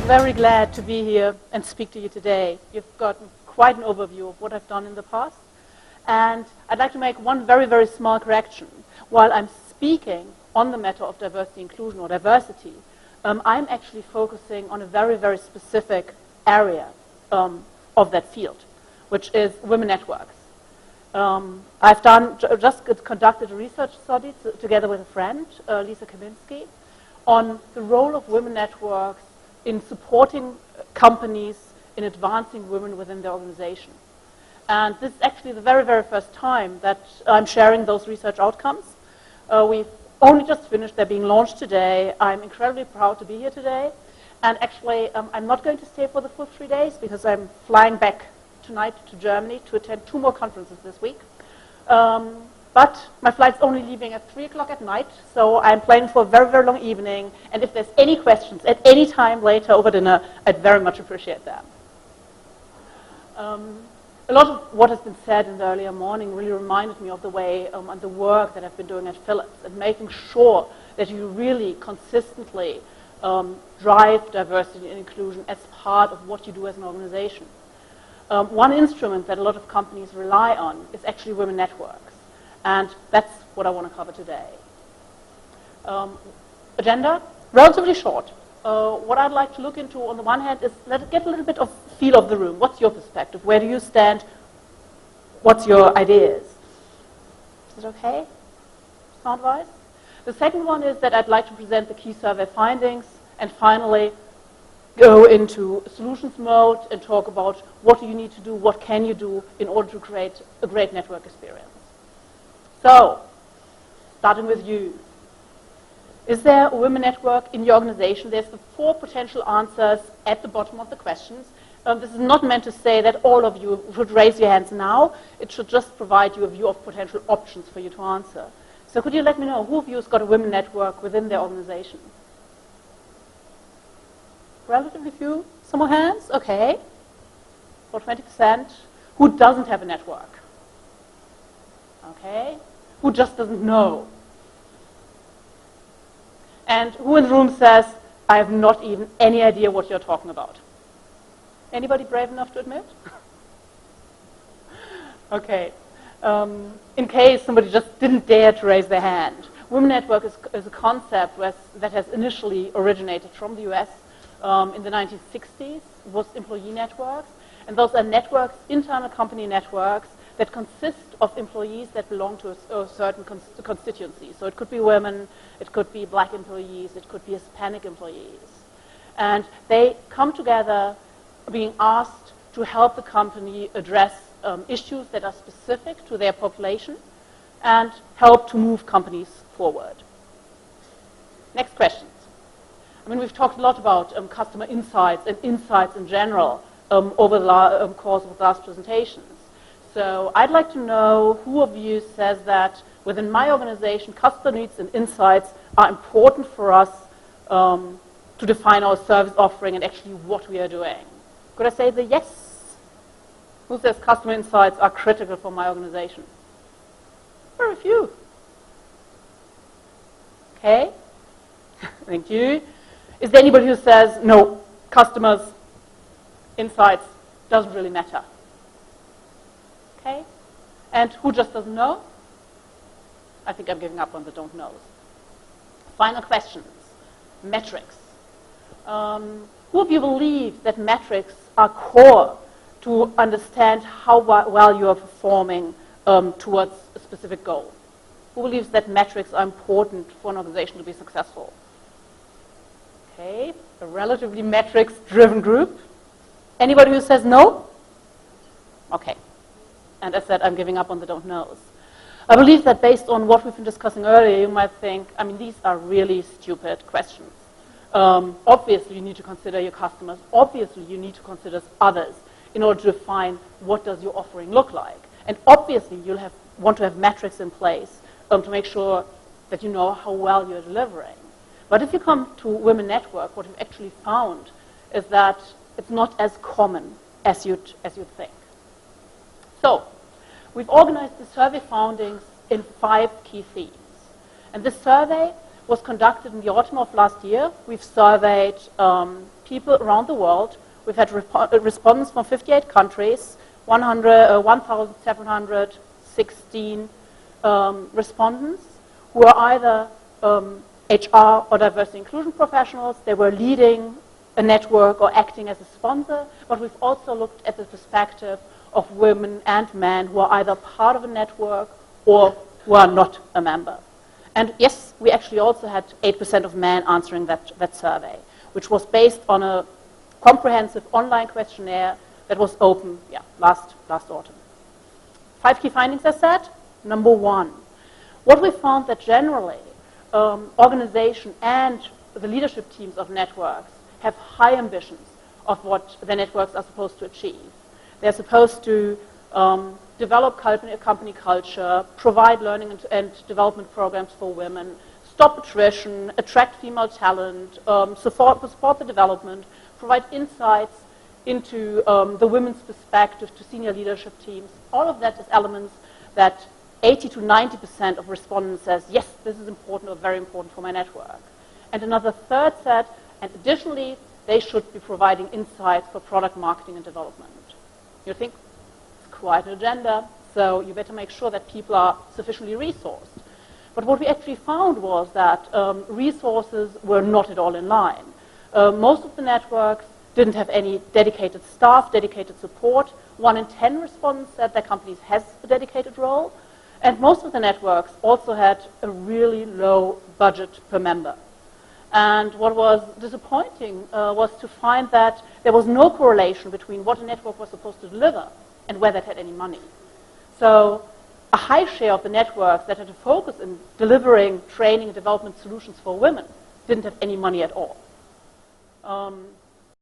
very glad to be here and speak to you today. You've gotten quite an overview of what I've done in the past. And I'd like to make one very, very small correction. While I'm speaking on the matter of diversity inclusion or diversity, I'm actually focusing on a very, very specific area of that field, which is women networks. I've just conducted a research study together with a friend, Lisa Kaminski, on the role of women networks in supporting companies in advancing women within their organization. And this is actually the very, very first time that I'm sharing those research outcomes. We've only just finished. They're being launched today. I'm incredibly proud to be here today. And actually, I'm not going to stay for the full 3 days because I'm flying back tonight to Germany to attend 2 more conferences this week. But my flight's only leaving at 3 o'clock at night, so I'm planning for a very, very long evening. And if there's any questions at any time later over dinner, I'd very much appreciate them. A lot of what has been said in the earlier morning really reminded me of the way and the work that I've been doing at Philips and making sure that you really consistently drive diversity and inclusion as part of what you do as an organization. One instrument that a lot of companies rely on is actually women networks. And that's what I want to cover today. Agenda, relatively short. What I'd like to look into on the one hand is get a little bit of feel of the room. What's your perspective? Where do you stand? What's your ideas? Is it okay? Sound-wise? The second one is that I'd like to present the key survey findings and finally go into solutions mode and talk about what do you need to do, what can you do in order to create a great network experience. So, starting with you. Is there a women network in your organization? There's the 4 potential answers at the bottom of the questions. This is not meant to say that all of you should raise your hands now. It should just provide you a view of potential options for you to answer. So could you let me know who of you has got a women network within their organization? Relatively few. Some more hands? Okay. For 20%. Who doesn't have a network? Okay. Who just doesn't know? And who in the room says, I have not even any idea what you're talking about? Anybody brave enough to admit? Okay. In case somebody just didn't dare to raise their hand, women network is a concept that has initially originated from the US in the 1960s, was employee networks. And those are networks, internal company networks, that consist of employees that belong to a certain constituency. So it could be women, it could be black employees, it could be Hispanic employees. And they come together being asked to help the company address issues that are specific to their population and help to move companies forward. Next questions. I mean, we've talked a lot about customer insights and insights in general over the course of the last presentations. So I'd like to know who of you says that within my organization, customer needs and insights are important for us to define our service offering and actually what we are doing. Could I say the yes? Who says customer insights are critical for my organization? Very few. Okay. Thank you. Is there anybody who says, no, customers' insights doesn't really matter? Okay. And who just doesn't know? I think I'm giving up on the don't knows. Final questions. Metrics. Who of you believe that metrics are core to understand how well you are performing towards a specific goal? Who believes that metrics are important for an organization to be successful? Okay, a relatively metrics-driven group. Anybody who says no? Okay. And as I said, I'm giving up on the don't knows. I believe that based on what we've been discussing earlier, you might think, I mean, these are really stupid questions. Obviously, you need to consider your customers. Obviously, you need to consider others in order to define what does your offering look like. And obviously, you'll want to have metrics in place to make sure that you know how well you're delivering. But if you come to Women Network, what we've actually found is that it's not as common as you'd think. So, we've organized the survey findings in 5 key themes. And this survey was conducted in the autumn of last year. We've surveyed people around the world. We've had respondents from 58 countries, 1,716 respondents who are either HR or diversity inclusion professionals. They were leading a network or acting as a sponsor, but we've also looked at the perspective of women and men who are either part of a network or who are not a member. And yes, we actually also had 8% of men answering that survey, which was based on a comprehensive online questionnaire that was open last autumn. 5 key findings, I said. Number 1, what we found that generally organization and the leadership teams of networks have high ambitions of what the networks are supposed to achieve. They're supposed to develop company culture, provide learning and development programs for women, stop attrition, attract female talent, support the development, provide insights into the women's perspective to senior leadership teams. All of that is elements that 80 to 90% of respondents says, yes, this is important or very important for my network. And another third said, and additionally, they should be providing insights for product marketing and development. You think, it's quite an agenda, so you better make sure that people are sufficiently resourced. But what we actually found was that resources were not at all in line. Most of the networks didn't have any dedicated staff, dedicated support. 1 in 10 respondents said their companies has a dedicated role. And most of the networks also had a really low budget per member. And what was disappointing was to find that there was no correlation between what a network was supposed to deliver and whether it had any money. So a high share of the networks that had a focus in delivering training and development solutions for women didn't have any money at all.